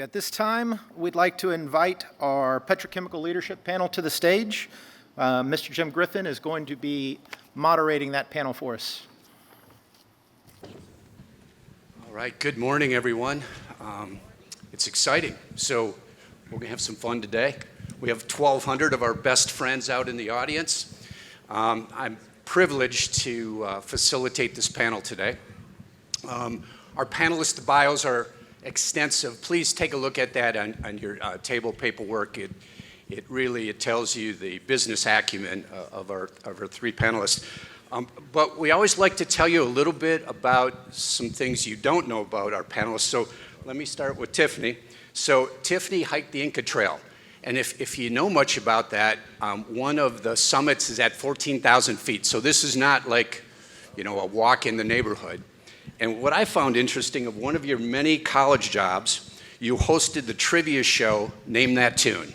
you. At this time, we'd like to invite our petrochemical leadership panel to the stage. Mr. Jim Griffin is going to be moderating that panel for us. All right, good morning, everyone. It's exciting. So we're going to have some fun today. We have 1,200 of our best friends out in the audience. I'm privileged to facilitate this panel today. Our panelists' bios are extensive. Please take a look at that on your table paperwork. It really tells you the business acumen of our three panelists. But we always like to tell you a little bit about some things you don't know about our panelists. So let me start with Tiffany. So Tiffany hiked the Inca Trail. And if you know much about that, one of the summits is at 14,000 feet. So this is not like, a walk in the neighborhood. And what I found interesting, of one of your many college jobs, you hosted the trivia show, Name That Tune.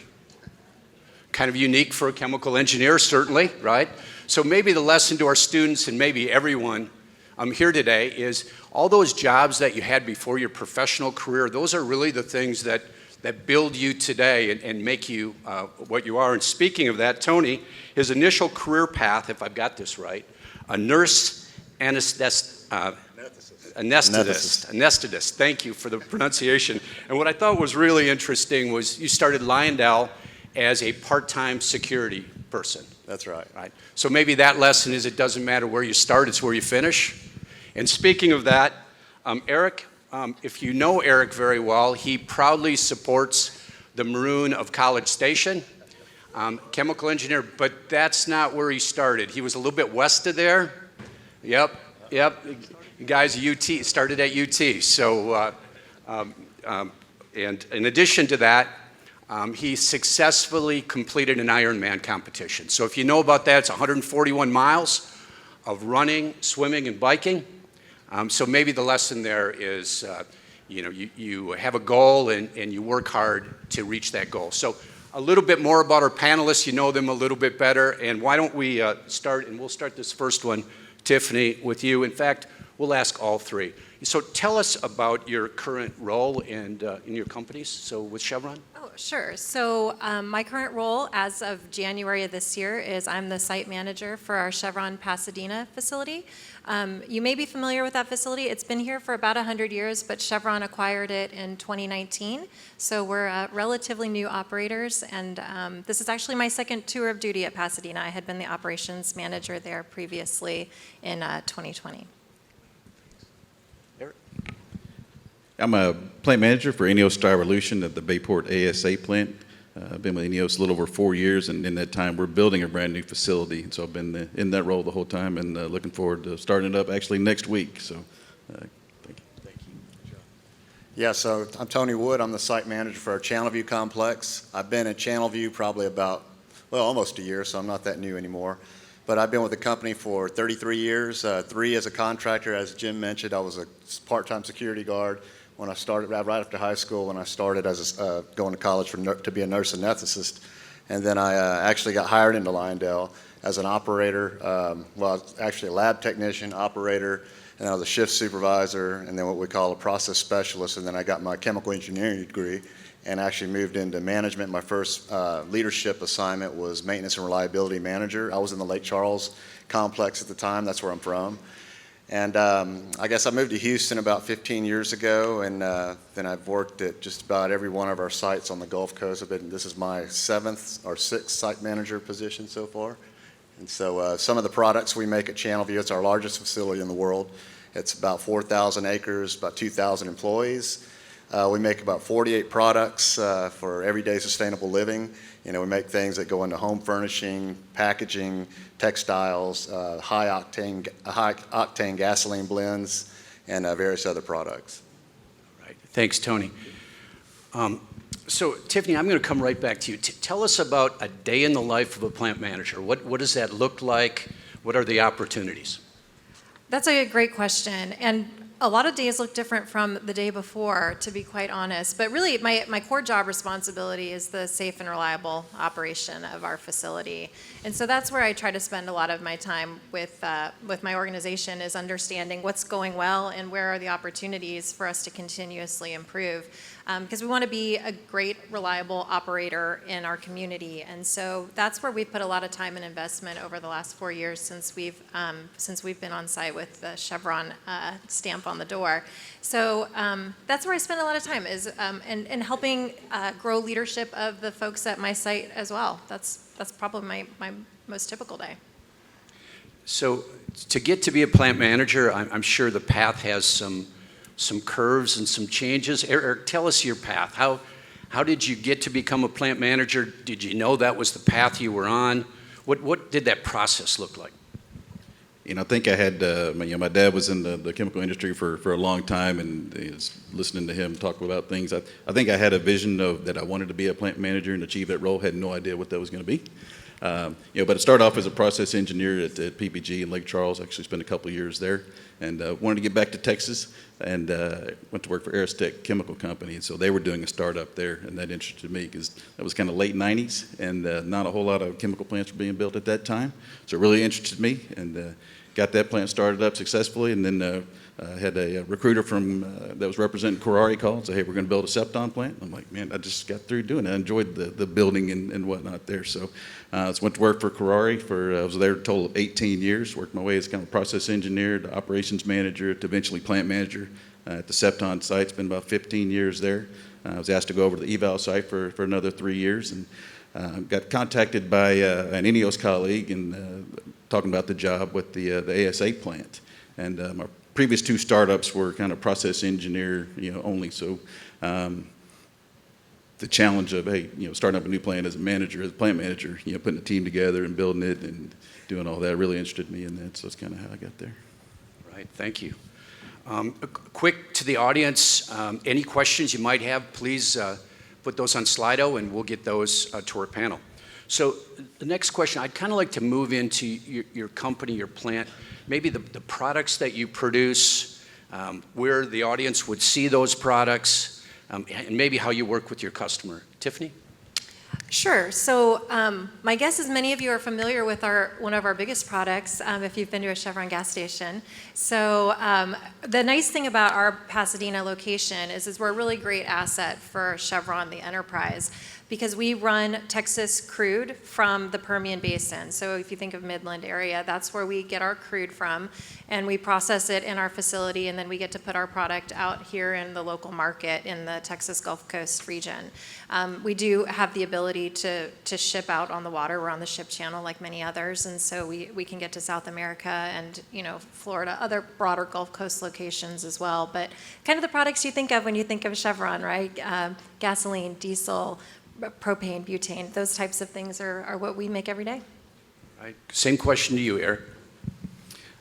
Kind of unique for a chemical engineer, certainly, right? So maybe the lesson to our students and maybe everyone here today is all those jobs that you had before your professional career, those are really the things that build you today and make you what you are. And speaking of that, Tony, his initial career path, if I've got this right, a nurse anesthetist. Thank you for the pronunciation. And what I thought was really interesting was you started Lyondell as a part-time security person. That's right. Right. So maybe that lesson is it doesn't matter where you start, it's where you finish. And speaking of that, Eric, if you know Eric very well, he proudly supports the Maroon of College Station, chemical engineer, but that's not where he started. He was a little bit west of there. Yep. You guys started at UT. So, and in addition to that, he successfully completed an Ironman competition. So if you know about that, it's 141 miles of running, swimming, and biking. So maybe the lesson there is, you have a goal and you work hard to reach that goal. So a little bit more about our panelists. You know them a little bit better. And why don't we start, and we'll start this first one, Tiffany, with you. In fact, we'll ask all three. So tell us about your current role and in your companies. So with Chevron. Oh, sure. So my current role as of January of this year is I'm the site manager for our Chevron Pasadena facility. You may be familiar with that facility. It's been here for about 100 years, but Chevron acquired it in 2019. So we're relatively new operators, and this is actually my second tour of duty at Pasadena. I had been the operations manager there previously in 2020. I'm a plant manager for Ineos Styrolution at the Bayport ASA plant. I've been with Ineos a little over 4 years, and in that time, we're building a brand new facility. And so I've been in that role the whole time, and looking forward to starting it up actually next week. So, thank you. Yeah, so I'm Tony Wood. I'm the site manager for our Channelview complex. I've been at Channelview probably almost a year, so I'm not that new anymore. But I've been with the company for 33 years, 3 as a contractor. As Jim mentioned, I was a part-time security guard when I started, right after high school, when I started as going to college to be a nurse anesthetist. And then I actually got hired into Lyondell as an operator, actually a lab technician, operator, and I was a shift supervisor, and then what we call a process specialist. And then I got my chemical engineering degree and actually moved into management. My first leadership assignment was maintenance and reliability manager. I was in the Lake Charles complex at the time. That's where I'm from. And I guess I moved to Houston about 15 years ago, and then I've worked at just about every one of our sites on the Gulf Coast. This is my 7th or 6th site manager position so far. And so some of the products we make at Channelview, it's our largest facility in the world. It's about 4,000 acres, about 2,000 employees. We make about 48 products for everyday sustainable living. We make things that go into home furnishing, packaging, textiles, high octane gasoline blends, and various other products. Right. Thanks, Tony. So Tiffany, I'm going to come right back to you. Tell us about a day in the life of a plant manager. What does that look like? What are the opportunities? That's a great question. And A lot of days look different from the day before, to be quite honest. But really, my core job responsibility is the safe and reliable operation of our facility. And so that's where I try to spend a lot of my time with my organization, is understanding what's going well and where are the opportunities for us to continuously improve. Because we want to be a great, reliable operator in our community. And so that's where we've put a lot of time and investment over the last 4 years since we've been on site with the Chevron stamp on the door. So that's where I spend a lot of time, is and helping grow leadership of the folks at my site as well. That's probably my most typical day. So to get to be a plant manager, I'm sure the path has some curves and some changes. Eric, tell us your path. How did you get to become a plant manager? Did you know that was the path you were on? What did that process look like? I think I had, my dad was in the chemical industry for a long time, and listening to him talk about things, I think I had a vision that I wanted to be a plant manager and achieve that role. Had no idea what that was going to be. But it started off as a process engineer at PPG in Lake Charles. Actually spent a couple of years there, and wanted to get back to Texas, and went to work for Aristech Chemical Company. And so they were doing a startup there, and that interested me because that was kind of late 90s, and not a whole lot of chemical plants were being built at that time. So it really interested me, and got that plant started up successfully, and then had a recruiter from that was representing Kurari call and say, hey, we're going to build a Septon plant. I'm like, man, I just got through doing it. I enjoyed the building and whatnot there. So went to work for Kurari I was there a total of 18 years, worked my way as kind of process engineer to operations manager to eventually plant manager at the Septon site. It's been about 15 years there. I was asked to go over to the eval site for another 3 years, and got contacted by an INEOS colleague and talking about the job with the ASA plant. And my previous 2 startups were kind of process engineer, only. So the challenge of, hey, starting up a new plant as a plant manager, putting a team together and building it and doing all that really interested me in that. So that's kind of how I got there. Right, thank you. Quick to the audience, any questions you might have, please put those on Slido and we'll get those to our panel. So the next question, I'd kind of like to move into your company, your plant, maybe the products that you produce, where the audience would see those products, and maybe how you work with your customer. Tiffany? Sure. So my guess is many of you are familiar with one of our biggest products, if you've been to a Chevron gas station. So the nice thing about our Pasadena location is we're a really great asset for Chevron, the enterprise, because we run Texas crude from the Permian Basin. So if you think of Midland area, that's where we get our crude from, and we process it in our facility, and then we get to put our product out here in the local market in the Texas Gulf Coast region. We do have the ability to ship out on the water. We're on the ship channel like many others, and so we can get to South America and Florida, other broader Gulf Coast locations as well. But kind of the products you think of when you think of Chevron, right? Gasoline, diesel, propane, butane, those types of things are what we make every day. Right. Same question to you, Eric.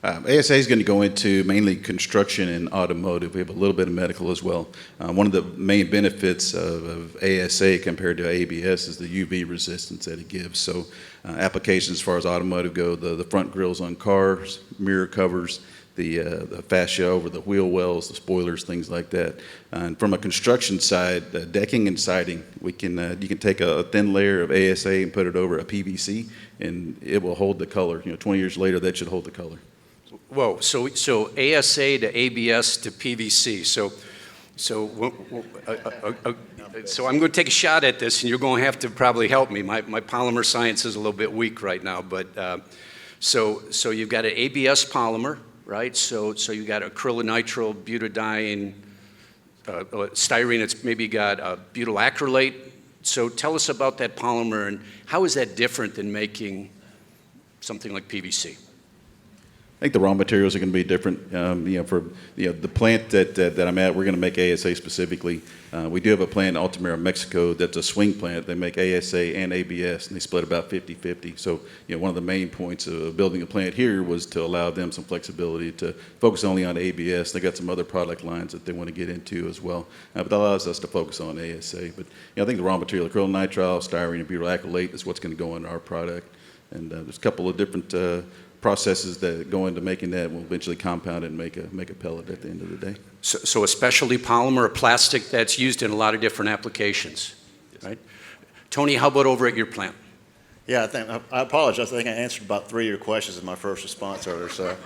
ASA is going to go into mainly construction and automotive. We have a little bit of medical as well. One of the main benefits of ASA compared to ABS is the UV resistance that it gives. So applications as far as automotive go, the front grills on cars, mirror covers, the fascia over the wheel wells, the spoilers, things like that. And from a construction side, decking and siding, you can take a thin layer of ASA and put it over a PVC, and it will hold the color. 20 years later, that should hold the color. Whoa, so ASA to ABS to PVC. So I'm going to take a shot at this, and you're going to have to probably help me. My polymer science is a little bit weak right now, but so you've got an ABS polymer, right? So you've got acrylonitrile, butadiene, styrene. It's maybe got butyl acrylate. So tell us about that polymer, and how is that different than making something like PVC? I think the raw materials are going to be different. For the plant that I'm at, we're going to make ASA specifically. We do have a plant in Altamira, Mexico, that's a swing plant. They make ASA and ABS, and they split about 50-50. So one of the main points of building a plant here was to allow them some flexibility to focus only on ABS. They got some other product lines that they want to get into as well, but that allows us to focus on ASA. But I think the raw material, acrylonitrile, styrene, and butyl acrylate is what's going to go into our product. And there's a couple of different processes that go into making that will eventually compound it and make a pellet at the end of the day. So a specialty polymer, a plastic that's used in a lot of different applications, right? Tony, how about over at your plant? Yeah, I apologize. I think I answered about 3 of your questions in my first response earlier, so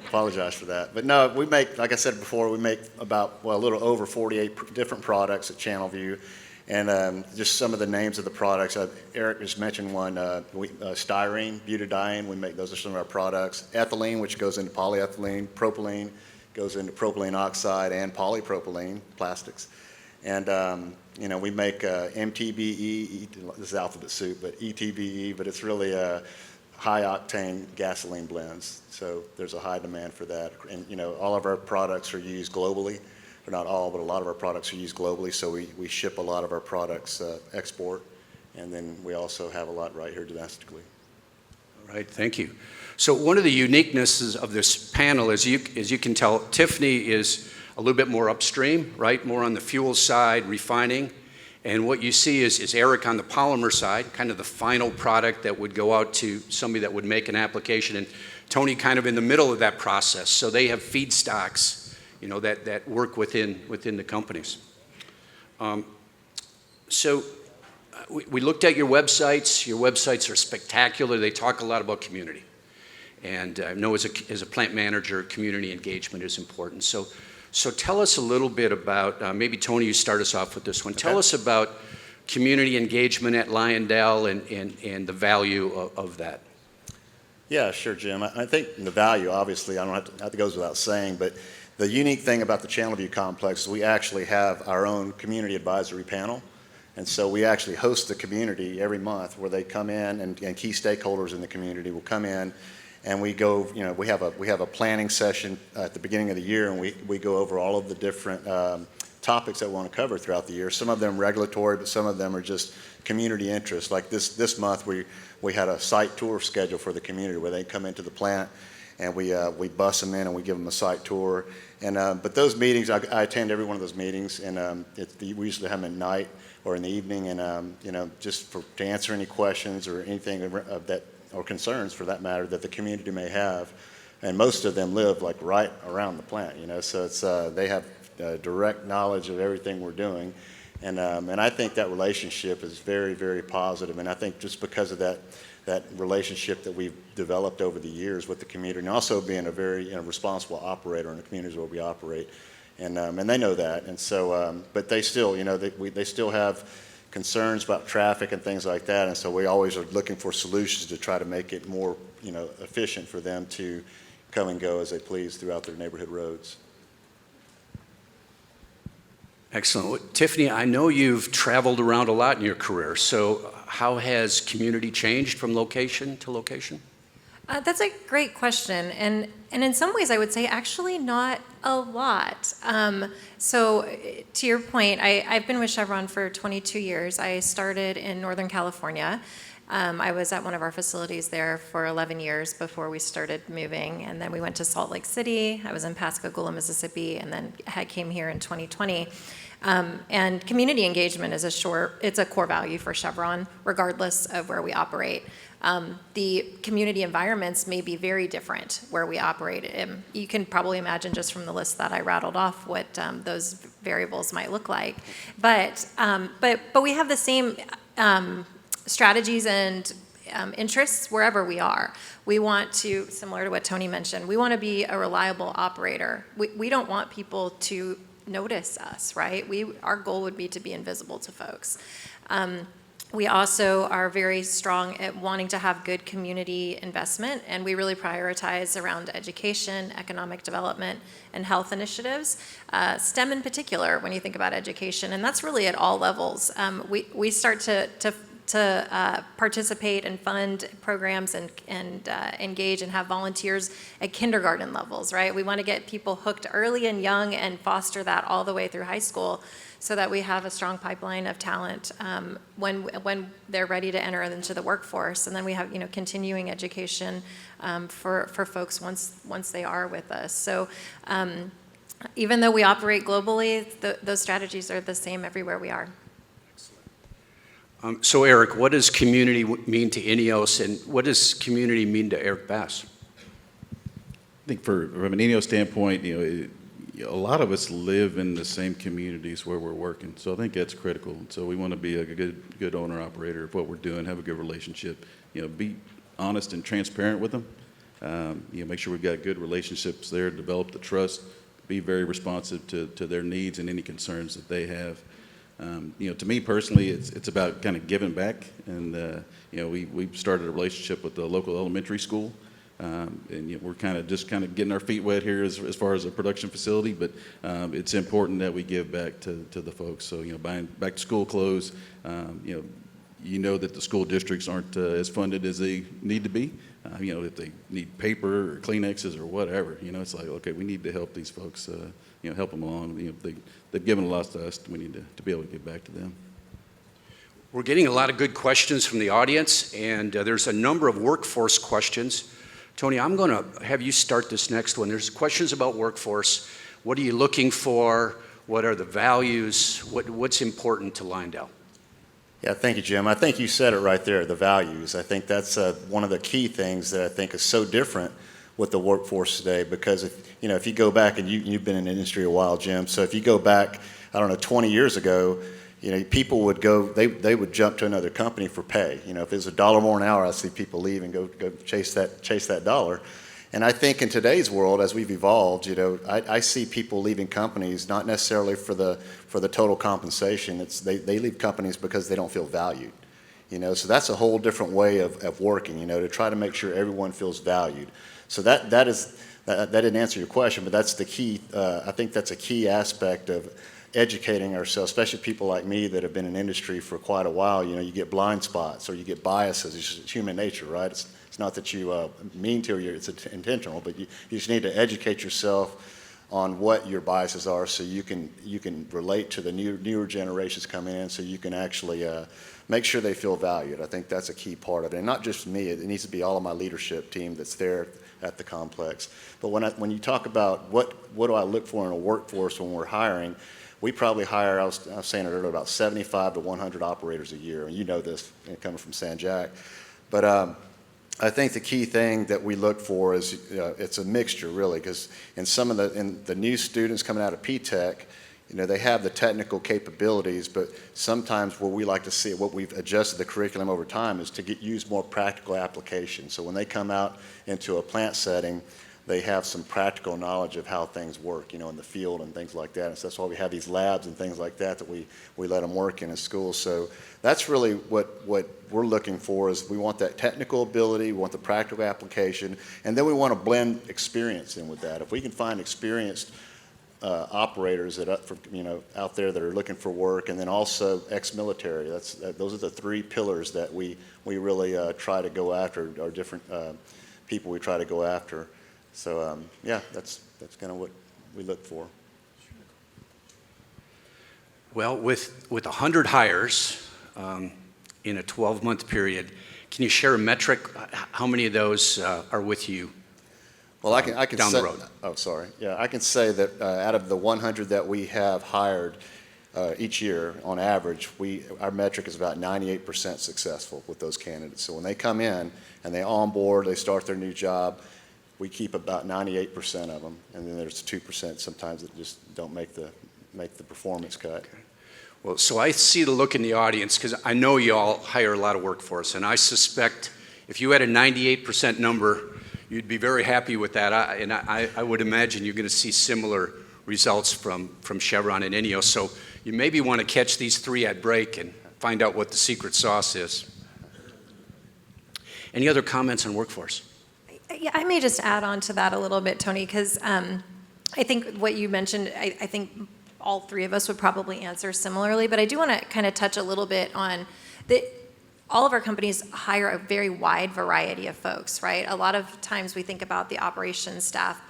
apologize for that. But no, we make, like I said before, we make about, well, a little over 48 different products at Channelview. And just some of the names of the products. Eric just mentioned one, styrene, butadiene. Those are some of our products. Ethylene, which goes into polyethylene. Propylene goes into propylene oxide and polypropylene plastics. And we make MTBE, this is alphabet soup, but ETBE, but it's really high octane gasoline blends. So there's a high demand for that. And all of our products are used globally. Or not all, but a lot of our products are used globally, so we ship a lot of our products export, and then we also have a lot right here domestically. All right, thank you. So one of the uniquenesses of this panel, as you can tell, Tiffany is a little bit more upstream, right? More on the fuel side, refining. And what you see is Eric on the polymer side, kind of the final product that would go out to somebody that would make an application, and Tony kind of in the middle of that process. So they have feedstocks that work within the companies. So we looked at your websites. Your websites are spectacular. They talk a lot about community. And I know as a plant manager, community engagement is important. So tell us a little bit about, maybe Tony, you start us off with this one. Tell us about community engagement at Lyondell and the value of that. Yeah, sure, Jim. I think the value, obviously, I don't have to, that goes without saying, but the unique thing about the Channelview complex is we actually have our own community advisory panel. And so we actually host the community every month where they come in and key stakeholders in the community will come in and we go, we have a planning session at the beginning of the year and we go over all of the different topics that we want to cover throughout the year. Some of them regulatory, but some of them are just community interest. Like this month we had a site tour scheduled for the community where they come into the plant and we bus them in and we give them a site tour. And but those meetings, I attend every one of those meetings, and we usually have them at night or in the evening, and just to answer any questions or anything of that or concerns for that matter that the community may have. And most of them live like right around the plant, so it's they have direct knowledge of everything we're doing, and I think that relationship is very, very positive. And I think just because of that relationship that we've developed over the years with the community, and also being a very responsible operator in the communities where we operate, and they know that, and so but they still they still have concerns about traffic and things like that, and so we always are looking for solutions to try to make it more efficient for them to come and go as they please throughout their neighborhood roads. Excellent. Well, Tiffany, I know you've traveled around a lot in your career, so how has community changed from location to location? That's a great question, and in some ways I would say actually not a lot. So to your point, I've been with Chevron for 22 years. I started in Northern California. I was at one of our facilities there for 11 years before we started moving, and then we went to Salt Lake City. I was in Pascagoula, Mississippi, and then came here in 2020. And community engagement is it's a core value for Chevron, regardless of where we operate. The community environments may be very different where we operate. You can probably imagine just from the list that I rattled off what those variables might look like. But we have the same strategies and interests wherever we are. We want to, similar to what Tony mentioned, we want to be a reliable operator. We don't want people to notice us, right? Our goal would be to be invisible to folks. We also are very strong at wanting to have good community investment, and we really prioritize around education, economic development, and health initiatives. STEM in particular, when you think about education, and that's really at all levels. We start to participate and fund programs and engage and have volunteers at kindergarten levels, right? We want to get people hooked early and young and foster that all the way through high school so that we have a strong pipeline of talent when they're ready to enter into the workforce. And then we have continuing education for folks once they are with us. So even though we operate globally, those strategies are the same everywhere we are. So Eric, what does community mean to INEOS, and what does community mean to Eric Bass? I think from an INEO standpoint, a lot of us live in the same communities where we're working, so I think that's critical. So we want to be a good owner operator of what we're doing, have a good relationship, be honest and transparent with them. Make sure we've got good relationships there, develop the trust, be very responsive to their needs and any concerns that they have. To me personally, it's about kind of giving back, and we started a relationship with the local elementary school, and we're kind of getting our feet wet here as far as a production facility, but it's important that we give back to the folks. So buying back to school clothes, that the school districts aren't as funded as they need to be. If they need paper or Kleenexes or whatever, it's like, okay, we need to help these folks, help them along. They've given a lot to us. We need to be able to give back to them. We're getting a lot of good questions from the audience, and there's a number of workforce questions. Tony, I'm going to have you start this next one. There's questions about workforce. What are you looking for? What are the values? What's important to Lyondell? Yeah, thank you, Jim. I think you said it right there, the values. I think that's one of the key things that I think is so different with the workforce today, because if you go back, and you've been in the industry a while, Jim, so if you go back, 20 years ago, people would go, they would jump to another company for pay. If it was $1 more an hour, I see people leave and go chase that dollar. And I think in today's world, as we've evolved, I see people leaving companies not necessarily for the total compensation. They leave companies because they don't feel valued. So that's a whole different way of working. To try to make sure everyone feels valued. So that didn't answer your question, but that's the key. I think that's a key aspect of educating ourselves, especially people like me that have been in industry for quite a while. You get blind spots or you get biases. It's just human nature, right? It's not that you mean to, or it's intentional, but you just need to educate yourself on what your biases are, so you can relate to the newer generations coming in, so you can actually make sure they feel valued. I think that's a key part of it, and not just me. It needs to be all of my leadership team that's there at the complex. But when you talk about what do I look for in a workforce when we're hiring, we probably hire, I was saying it earlier, about 75 to 100 operators a year, and you know this coming from San Jac. But I think the key thing that we look for is it's a mixture, really, because in the new students coming out of P-Tech, they have the technical capabilities, but sometimes where we like to see it, what we've adjusted the curriculum over time, is to use more practical application. So when they come out into a plant setting, they have some practical knowledge of how things work, in the field and things like that. And so that's why we have these labs and things like that we let them work in schools. So that's really what we're looking for, is we want that technical ability, we want the practical application, and then we want to blend experience in with that. If we can find experienced operators out there that are looking for work, and then also ex-military, those are the three pillars that we really try to go after, or different people we try to go after. So that's kind of what we look for. Well, with 100 hires in a 12-month period, can you share a metric? How many of those are with you? Well, I can down say, the road. Oh, sorry. Yeah, I can say that out of the 100 that we have hired each year, on average, our metric is about 98% successful with those candidates. So when they come in and they onboard, they start their new job, we keep about 98% of them, and then there's 2% sometimes that just don't make the performance cut. Okay. Well, so I see the look in the audience, because I know you all hire a lot of workforce, and I suspect if you had a 98% number, you'd be very happy with that. I would imagine you're going to see similar results from Chevron and INEO. So you maybe want to catch these three at break and find out what the secret sauce is. Any other comments on workforce? Yeah, I may just add on to that a little bit, Tony, because I think what you mentioned, I think all three of us would probably answer similarly, but I do want to kind of touch a little bit on all of our companies hire a very wide variety of folks, right? A lot of times we think about the operations staff,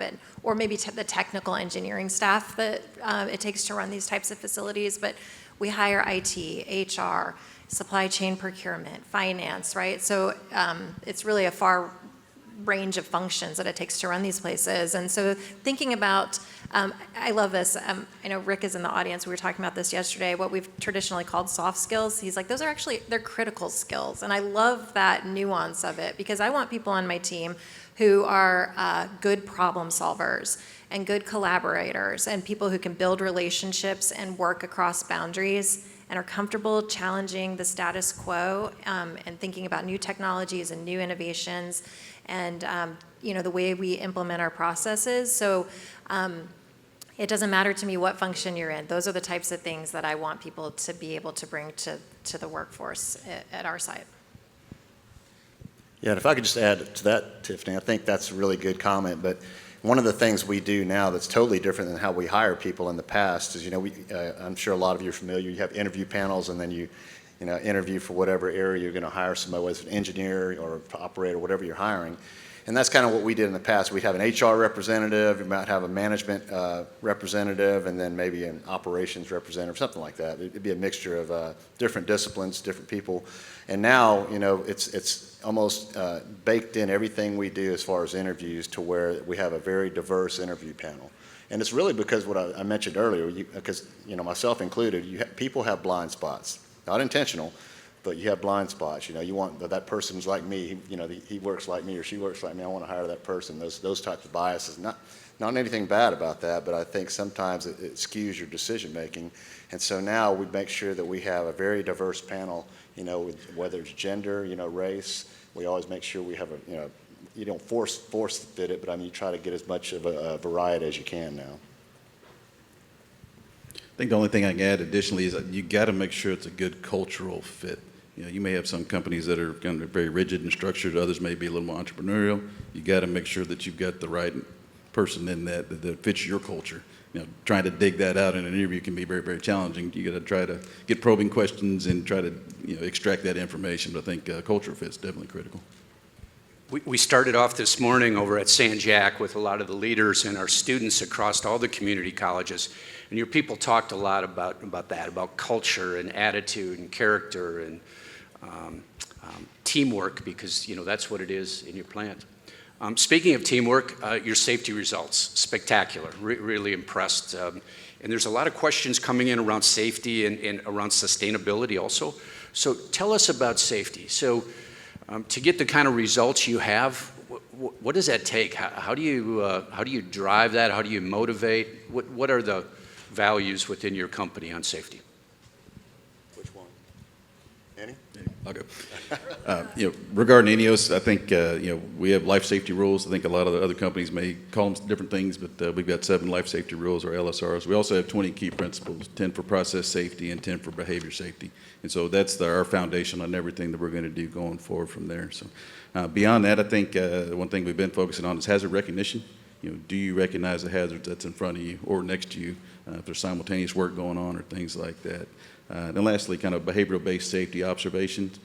or maybe the technical engineering staff that it takes to run these types of facilities, but we hire IT, HR, supply chain procurement, finance, right? So it's really a far range of functions that it takes to run these places. And so thinking about, I love this. I know Rick is in the audience. We were talking about this yesterday, what we've traditionally called soft skills. He's like, those are actually, they're critical skills. And I love that nuance of it because I want people on my team who are good problem solvers and good collaborators and people who can build relationships and work across boundaries and are comfortable challenging the status quo and thinking about new technologies and new innovations and the way we implement our processes. So it doesn't matter to me what function you're in. Those are the types of things that I want people to be able to bring to the workforce at our site. Yeah, and if I could just add to that, Tiffany, I think that's a really good comment. But one of the things we do now that's totally different than how we hire people in the past is, I'm sure a lot of you are familiar. You have interview panels, and then you interview for whatever area you're going to hire somebody, whether it's an engineer or operator, whatever you're hiring. And that's kind of what we did in the past. We'd have an HR representative, you might have a management representative, and then maybe an operations representative, something like that. It'd be a mixture of different disciplines, different people. And now, it's almost baked in everything we do as far as interviews to where we have a very diverse interview panel. And it's really because what I mentioned earlier, because myself included, people have blind spots, not intentional, but you have blind spots. You want that person's like me. He works like me or she works like me. I want to hire that person. Those types of biases. Not anything bad about that, but I think sometimes it skews your decision making. And so now we make sure that we have a very diverse panel. Whether it's gender, race. We always make sure we have you don't force fit it, but you try to get as much of a variety as you can now. I think the only thing I can add additionally is that you got to make sure it's a good cultural fit. You may have some companies that are kind of very rigid and structured. Others may be a little more entrepreneurial. You got to make sure that you've got the right person in that fits your culture. Trying to dig that out in an interview can be very, very challenging. You got to try to get probing questions and try to extract that information. But I think culture fit is definitely critical. We started off this morning over at San Jac with a lot of the leaders and our students across all the community colleges. And your people talked a lot about that, about culture and attitude and character and teamwork, because that's what it is in your plant. Speaking of teamwork, your safety results, spectacular, really impressed. And there's a lot of questions coming in around safety and around sustainability also. So tell us about safety. So to get the kind of results you have, what does that take? How do you drive that? How do you motivate? What are the values within your company on safety? Which one? Annie? I'll go. Regarding INEOS, I think we have life safety rules. I think a lot of the other companies may call them different things, but we've got 7 life safety rules, or LSRs. We also have 20 key principles, 10 for process safety and 10 for behavior safety. And so that's our foundation on everything that we're going to do going forward from there. So beyond that, I think one thing we've been focusing on is hazard recognition. Do you recognize the hazard that's in front of you or next to you if there's simultaneous work going on or things like that. Then lastly, kind of behavioral-based safety observations.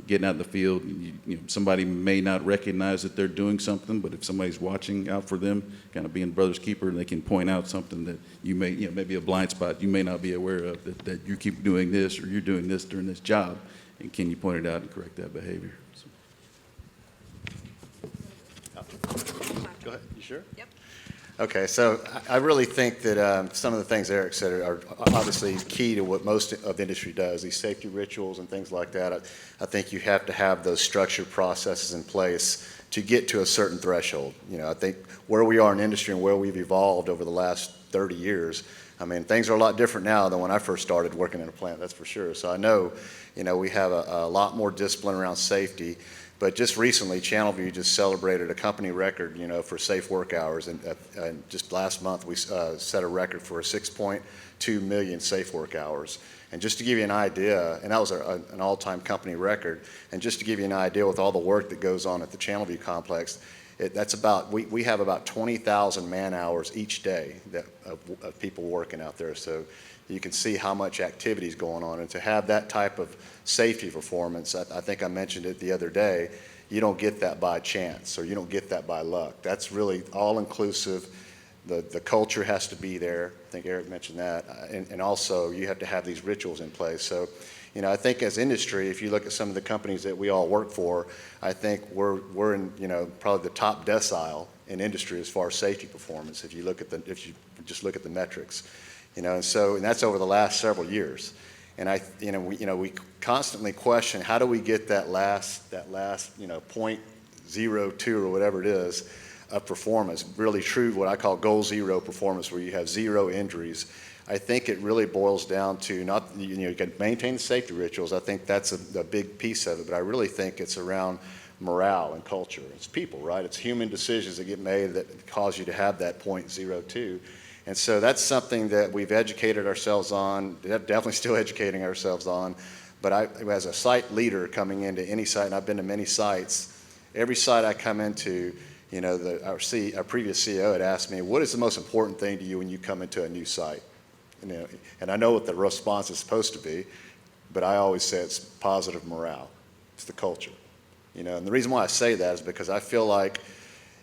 Getting out in the field, somebody may not recognize that they're doing something, but if somebody's watching out for them, kind of being brother's keeper, and they can point out something that you may, maybe a blind spot you may not be aware of, that you keep doing this or you're doing this during this job, and can you point it out and correct that behavior? So. Go ahead. You sure? Yep. Okay, so I really think that some of the things Eric said are obviously key to what most of the industry does, these safety rituals and things like that. I think you have to have those structured processes in place to get to a certain threshold. I think where we are in industry and where we've evolved over the last 30 years, things are a lot different now than when I first started working in a plant, that's for sure. So I know, we have a lot more discipline around safety. But just recently, Channelview just celebrated a company record, for safe work hours. And just last month, we set a record for 6.2 million safe work hours. And just to give you an idea, and that was an all-time company record. And just to give you an idea with all the work that goes on at the Channelview complex, we have about 20,000 man hours each day of people working out there. So you can see how much activity is going on. And to have that type of safety performance, I think I mentioned it the other day, you don't get that by chance or you don't get that by luck. That's really all-inclusive. The culture has to be there. I think Eric mentioned that. And also you have to have these rituals in place. So, You know, I think as industry, if you look at some of the companies that we all work for, I think we're in, you know, probably the top decile in industry as far as safety performance. If you just look at the metrics, you know, and that's over the last several years. And we constantly question, how do we get that last, you know, 0.02 or whatever it is of performance, really true what I call goal zero performance, where you have zero injuries. I think it really boils down to not, you know, you can maintain the safety rituals. I think that's a big piece of it, but I really think it's around morale and culture. It's people, right? It's human decisions that get made that cause you to have that 0.02. And so that's something that we've educated ourselves on, definitely still educating ourselves on. But as a site leader coming into any site, and I've been to many sites, every site I come into, you know, our previous CEO had asked me, what is the most important thing to you when you come into a new site? You know, and I know what the response is supposed to be, but I always say it's positive morale. It's the culture. You know, and the reason why I say that is because I feel like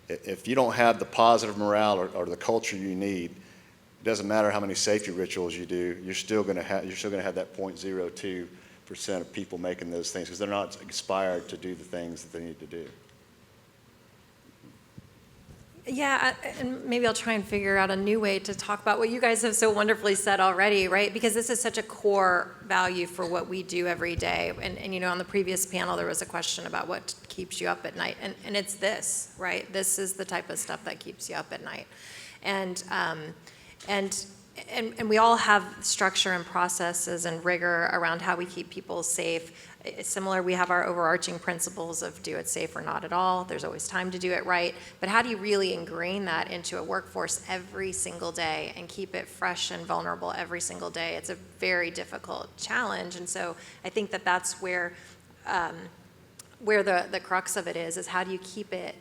if you don't have the positive morale or the culture you need, it doesn't matter how many safety rituals you do, you're still going to have that 0.02% of people making those things because they're not inspired to do the things that they need to do. Yeah, and maybe I'll try and figure out a new way to talk about what you guys have so wonderfully said already, right? Because this is such a core value for what we do every day. And you know, on the previous panel, there was a question about what keeps you up at night. And it's this, right? This is the type of stuff that keeps you up at night. And we all have structure and processes and rigor around how we keep people safe. It's similar, we have our overarching principles of do it safe or not at all. There's always time to do it right. But how do you really ingrain that into a workforce every single day and keep it fresh and vulnerable every single day? It's a very difficult challenge. And so I think that that's where the crux of it is how do you keep it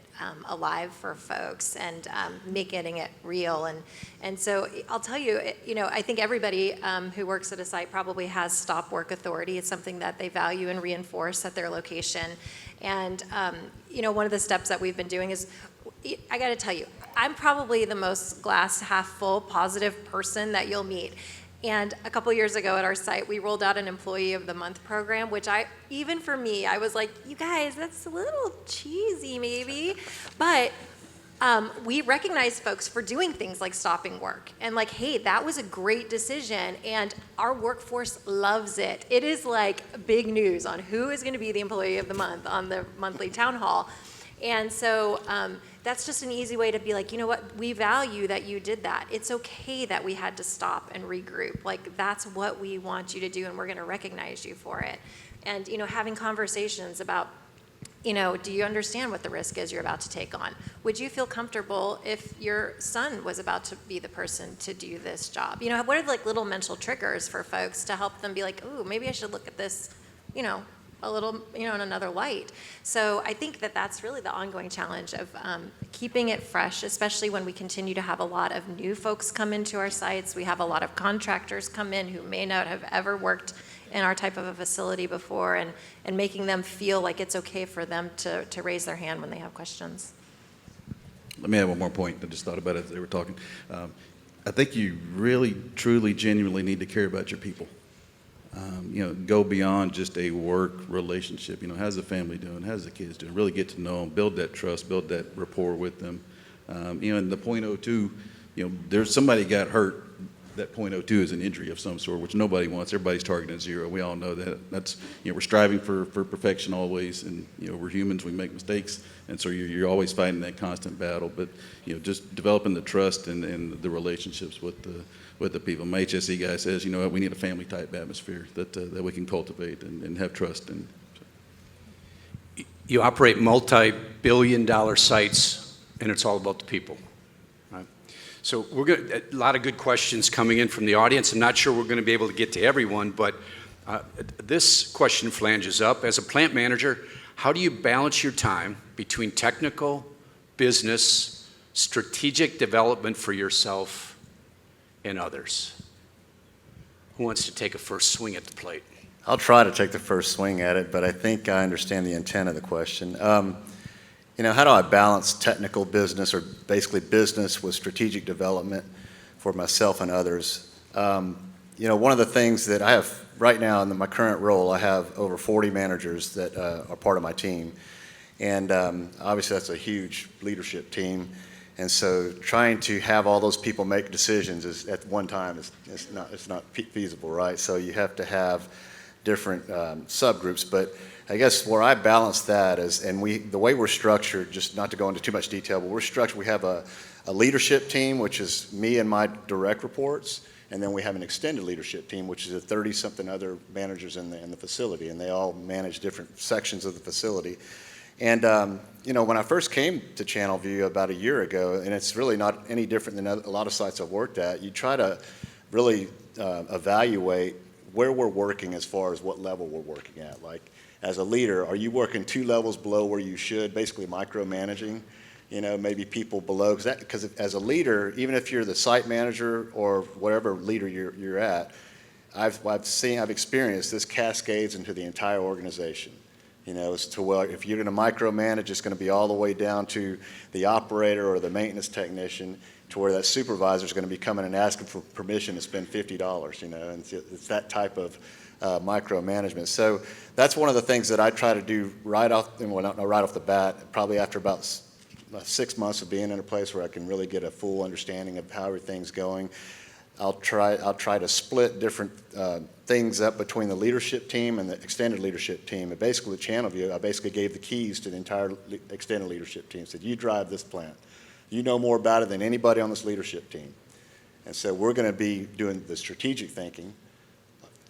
alive for folks and making it real. And so I'll tell you, you know, I think everybody who works at a site probably has stop work authority. It's something that they value and reinforce at their location. And, you know, one of the steps that we've been doing is, I got to tell you, I'm probably the most glass half full positive person that you'll meet. And a couple years ago at our site, we rolled out an Employee of the Month program, which even for me, I was like, you guys, that's a little cheesy maybe. But we recognize folks for doing things like stopping work. And like, hey, that was a great decision. And our workforce loves it. It is like big news on who is going to be the Employee of the Month on the monthly town hall. And so that's just an easy way to be like, you know what, we value that you did that. It's okay that we had to stop and regroup. Like, that's what we want you to do, and we're going to recognize you for it. And, you know, having conversations about, you know, do you understand what the risk is you're about to take on? Would you feel comfortable if your son was about to be the person to do this job? You know, what are like little mental triggers for folks to help them be like, ooh, maybe I should look at this, you know, a little, you know, in another light. So I think that that's really the ongoing challenge of keeping it fresh, especially when we continue to have a lot of new folks come into our sites. We have a lot of contractors come in who may not have ever worked in our type of a facility before, and making them feel like it's okay for them to raise their hand when they have questions. Let me add one more point. I just thought about it as they were talking. I think you really, truly, genuinely need to care about your people. You know, go beyond just a work relationship. You know, how's the family doing? How's the kids doing? Really get to know them, build that trust, build that rapport with them. You know, and the 0.02, you know, there's somebody got hurt. That 0.02 is an injury of some sort, which nobody wants. Everybody's targeting zero. We all know that. That's, you know, we're striving for perfection always, and you know, we're humans. We make mistakes, and so you're always fighting that constant battle. But you know, just developing the trust and the relationships with the people. My HSE guy says, you know what, we need a family type atmosphere that we can cultivate and have trust in. So. You operate multi-billion-dollar sites, and it's all about the people. So a lot of good questions coming in from the audience. I'm not sure we're going to be able to get to everyone, but this question flanges up. As a plant manager, how do you balance your time between technical, business, strategic development for yourself and others? Who wants to take a first swing at the plate? I'll try to take the first swing at it, but I think I understand the intent of the question. You know, how do I balance technical business, or basically business, with strategic development for myself and others? one of the things that I have right now in my current role, I have over 40 managers that are part of my team. And obviously that's a huge leadership team. And so trying to have all those people make decisions at one time is not feasible, right? So you have to have different subgroups. But I guess where I balance that is, and the way we're structured, just not to go into too much detail, but we're structured, we have a leadership team, which is me and my direct reports, and then we have an extended leadership team, which is a 30-something other managers in the facility, and they all manage different sections of the facility. And when I first came to Channelview about a year ago, and it's really not any different than a lot of sites I've worked at, you try to really evaluate where we're working as far as what level we're working at. Like, as a leader, are you working 2 levels below where you should, basically micromanaging, maybe people below? Because as a leader, even if you're the site manager or whatever leader you're at, I've experienced this cascades into the entire organization. As to where if you're going to micromanage, it's going to be all the way down to the operator or the maintenance technician, to where that supervisor is going to be coming and asking for permission to spend $50, and it's that type of micromanagement. So that's one of the things that I try to do right off the bat, probably after about 6 months of being in a place where I can really get a full understanding of how everything's going. I'll try to split different things up between the leadership team and the extended leadership team. And basically, at Channelview, I basically gave the keys to the entire extended leadership team. Said, you drive this plant. You know more about it than anybody on this leadership team. And so we're going to be doing the strategic thinking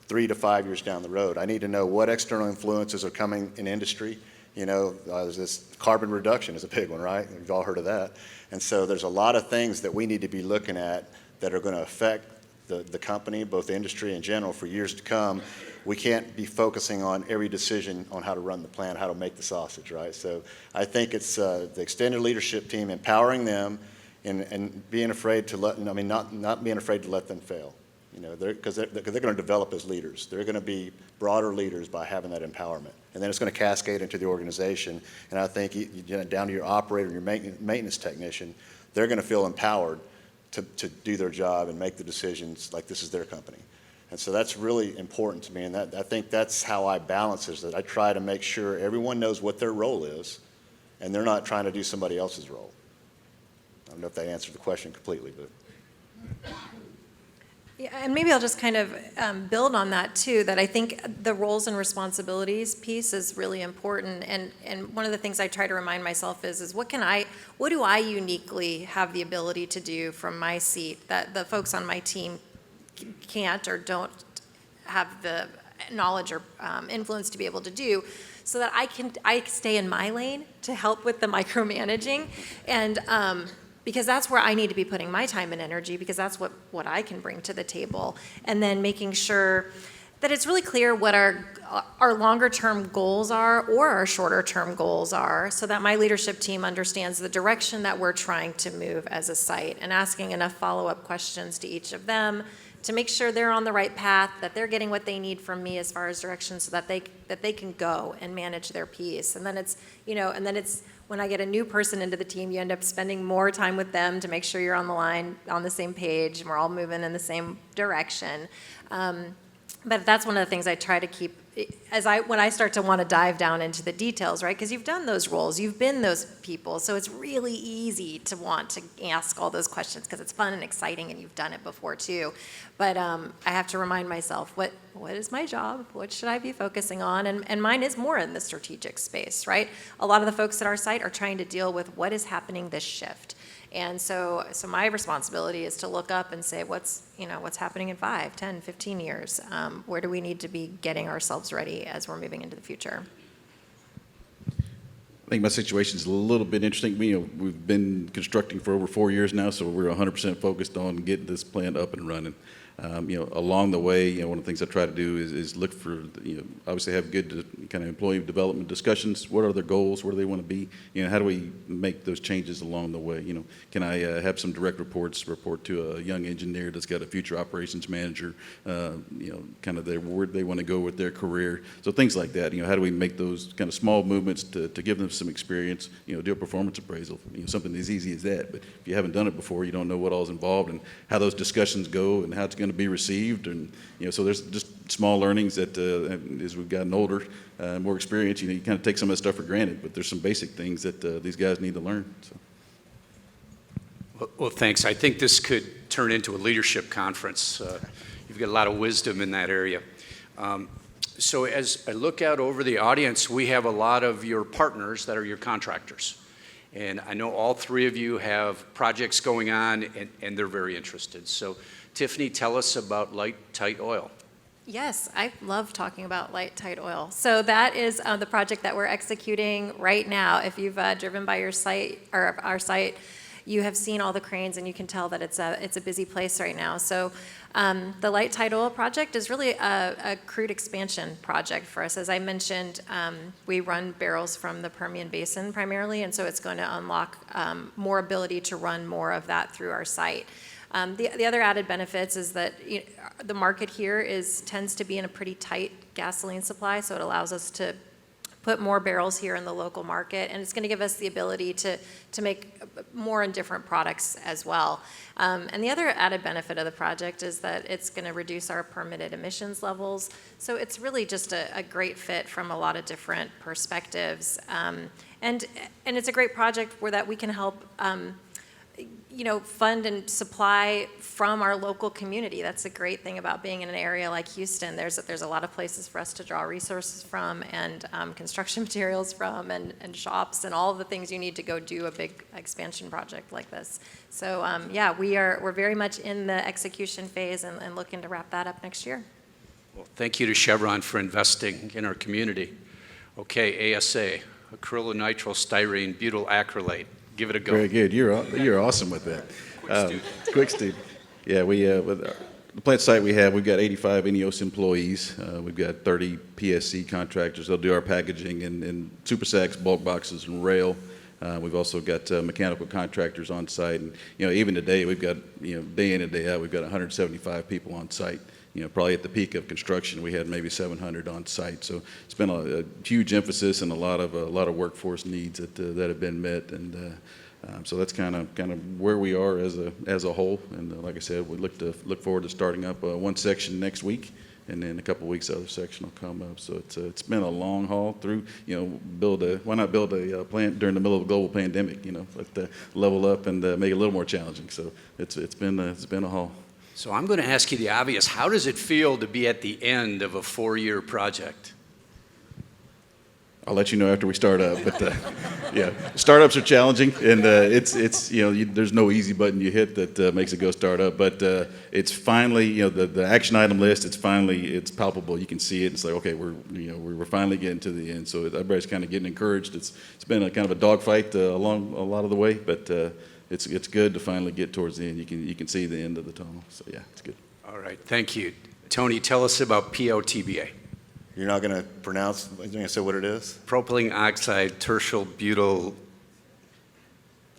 3 to 5 years down the road. I need to know what external influences are coming in industry. This carbon reduction is a big one, right? We've all heard of that. And so there's a lot of things that we need to be looking at that are going to affect the company, both the industry in general, for years to come. We can't be focusing on every decision on how to run the plant, how to make the sausage, right? So I think it's the extended leadership team, empowering them and being afraid to not being afraid to let them fail. Because they're going to develop as leaders. They're going to be broader leaders by having that empowerment. And then it's going to cascade into the organization. And I think down to your operator and your maintenance technician, they're going to feel empowered to do their job and make the decisions like this is their company. And so that's really important to me. And I think that's how I balance is that I try to make sure everyone knows what their role is and they're not trying to do somebody else's role. I don't know if that answered the question completely, but. Yeah, and maybe I'll just kind of build on that too, that I think the roles and responsibilities piece is really important. And one of the things I try to remind myself is what do I uniquely have the ability to do from my seat that the folks on my team can't or don't have the knowledge or influence to be able to do, so that I stay in my lane to help with the micromanaging. And because that's where I need to be putting my time and energy, because that's what I can bring to the table. And then making sure that it's really clear what our longer term goals are or our shorter term goals are, so that my leadership team understands the direction that we're trying to move as a site, and asking enough follow-up questions to each of them to make sure they're on the right path, that they're getting what they need from me as far as direction, so that they can go and manage their piece. And then it's when I get a new person into the team, you end up spending more time with them to make sure you're on the line, on the same page, and we're all moving in the same direction. But that's one of the things I try to keep, when I start to want to dive down into the details, right? Because you've done those roles, you've been those people, so it's really easy to want to ask all those questions because it's fun and exciting, and you've done it before too. But I have to remind myself, what is my job? What should I be focusing on? And mine is more in the strategic space, right? A lot of the folks at our site are trying to deal with what is happening this shift. And so my responsibility is to look up and say, what's happening in 5, 10, 15 years? Where do we need to be getting ourselves ready as we're moving into the future? I think my situation is a little bit interesting. We've been constructing for over 4 years now, so we're 100% focused on getting this plant up and running. Along the way, one of the things I try to do is look for, obviously have good kind of employee development discussions. What are their goals? Where do they want to be? How do we make those changes along the way? Can I have some direct reports, report to a young engineer that's got a future operations manager, kind of where they want to go with their career. So things like that. How do we make those kind of small movements to give them some experience? Do a performance appraisal. Something as easy as that. But if you haven't done it before, you don't know what all is involved and how those discussions go and how it's going going to be received, and so there's just small learnings that as we've gotten older, more experience, you kind of take some of that stuff for granted, but there's some basic things that these guys need to learn. So. Well, thanks. I think this could turn into a leadership conference. You've got a lot of wisdom in that area. So as I look out over the audience, we have a lot of your partners that are your contractors. And I know all three of you have projects going on, and they're very interested. So Tiffany, tell us about Light Tight Oil. Yes, I love talking about light tight oil. So that is the project that we're executing right now. If you've driven by your site or our site, you have seen all the cranes, and you can tell that it's a busy place right now. So the Light Tight Oil project is really a crude expansion project for us. As I mentioned, we run barrels from the Permian Basin primarily, and so it's going to unlock more ability to run more of that through our site. The other added benefits is that the market here tends to be in a pretty tight gasoline supply, so it allows us to put more barrels here in the local market, and it's going to give us the ability to make more and different products as well. And the other added benefit of the project is that it's going to reduce our permitted emissions levels. So it's really just a great fit from a lot of different perspectives. And it's a great project where that we can help fund and supply from our local community. That's a great thing about being in an area like Houston. There's a lot of places for us to draw resources from, and construction materials from, and shops, and all of the things you need to go do a big expansion project like this. So yeah, we're very much in the execution phase and looking to wrap that up next year. Well, thank you to Chevron for investing in our community. Okay, ASA, acrylonitrile styrene butyl acrylate. Give it a go. Very good. You're awesome with that. Quick, Steve. Yeah, with the plant site we've got 85 INEOS employees. We've got 30 PSC contractors. They'll do our packaging in super sacks, bulk boxes, and rail. We've also got mechanical contractors on site, and even today we've got day in and day out we've got 175 people on site. Probably at the peak of construction, we had maybe 700 on site. So it's been a huge emphasis and a lot of workforce needs that have been met, and so that's kind of where we are as a whole. And like I said, we look forward to starting up one section next week, and then in a couple of weeks the other section will come up. So it's been a long haul through. Why not build a plant during the middle of a global pandemic? But level up and make it a little more challenging. So it's been a haul. So I'm going to ask you the obvious. How does it feel to be at the end of a 4-year project? I'll let you know after we start up. But yeah, startups are challenging, and there's no easy button you hit that makes it go start up. But it's finally, the action item list. It's palpable. You can see it. It's like, okay, we're finally getting to the end. So everybody's kind of getting encouraged. It's been a kind of a dogfight along a lot of the way, but. It's good to finally get towards the end. You can see the end of the tunnel. So yeah, it's good. All right, thank you. Tony, tell us about POTBA. You're not going to pronounce, you're going to say what it is? Propylene oxide tertial butyl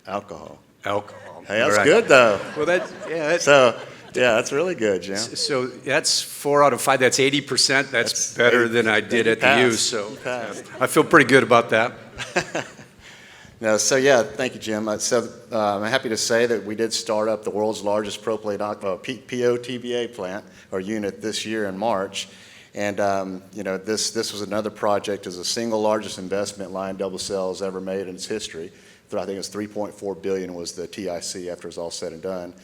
Alcohol. alcohol. Hey, that's All right. good though. Well, That's really good, Jim. So that's 4 out of 5. That's 80%. That's better than I did at the U. So I feel pretty good about that. No, so yeah, thank you, Jim. I'm happy to say that we did start up the world's largest propylene POTBA plant or unit this year in March, and this was another project as the single largest investment LyondellBasell has ever made in its history. I think it was $3.4 billion was the TIC after it was all said and done.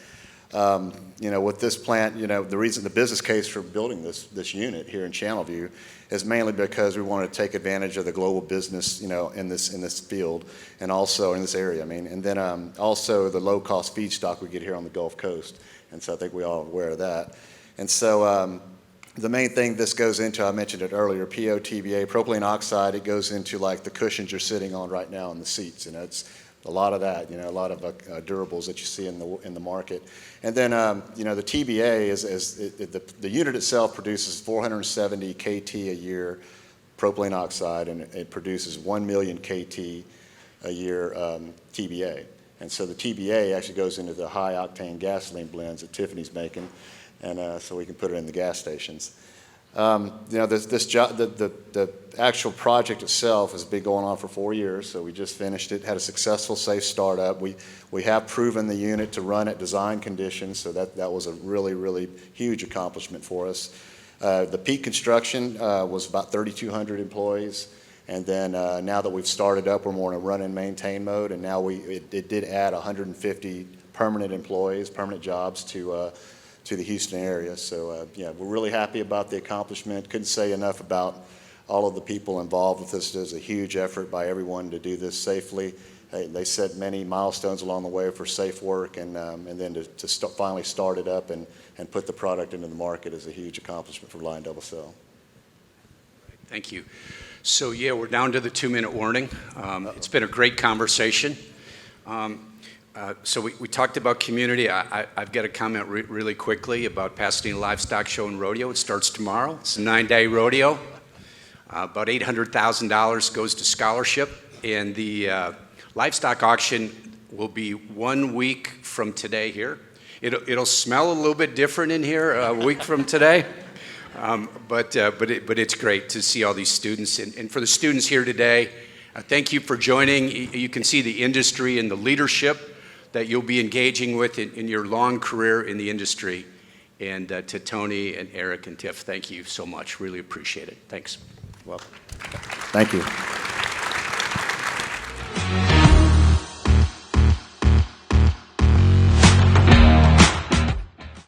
With this plant, the business case for building this unit here in Channelview is mainly because we want to take advantage of the global business, in this field and also in this area. And then also the low-cost feedstock we get here on the Gulf Coast, and so I think we all are aware of that. And so the main thing this goes into, I mentioned it earlier, POTBA, propylene oxide. It goes into like the cushions you're sitting on right now in the seats. It's a lot of that, a lot of durables that you see in the market. And then, the TBA the unit itself produces 470 KT a year propylene oxide, and it produces 1 million KT a year TBA. And so the TBA actually goes into the high octane gasoline blends that Tiffany's making, and so we can put it in the gas stations. This job, the actual project itself has been going on for 4 years, so we just finished it, had a successful, safe startup. We have proven the unit to run at design conditions, so that was a really, really huge accomplishment for us. The peak construction was about 3,200 employees, and then now that we've started up, we're more in a run and maintain mode, and now it did add 150 permanent employees, permanent jobs to the Houston area. So yeah, we're really happy about the accomplishment. Couldn't say enough about all of the people involved with this. There's a huge effort by everyone to do this safely. They set many milestones along the way for safe work, and then to finally start it up and put the product into the market is a huge accomplishment for LyondellBasell. Thank you. So yeah, we're down to the 2-minute warning. It's been a great conversation. So we talked about community. I've got a comment really quickly about Pasadena Livestock Show and Rodeo. It starts tomorrow. It's a 9-day rodeo. About $800,000 goes to scholarship, and the livestock auction will be 1 week from today here. It'll smell a little bit different in here a week from today, but it's great to see all these students. And for the students here today, thank you for joining. You can see the industry and the leadership that you'll be engaging with in your long career in the industry. And to Tony and Eric and Tiff, thank you so much. Really appreciate it. Thanks. Welcome. Thank you.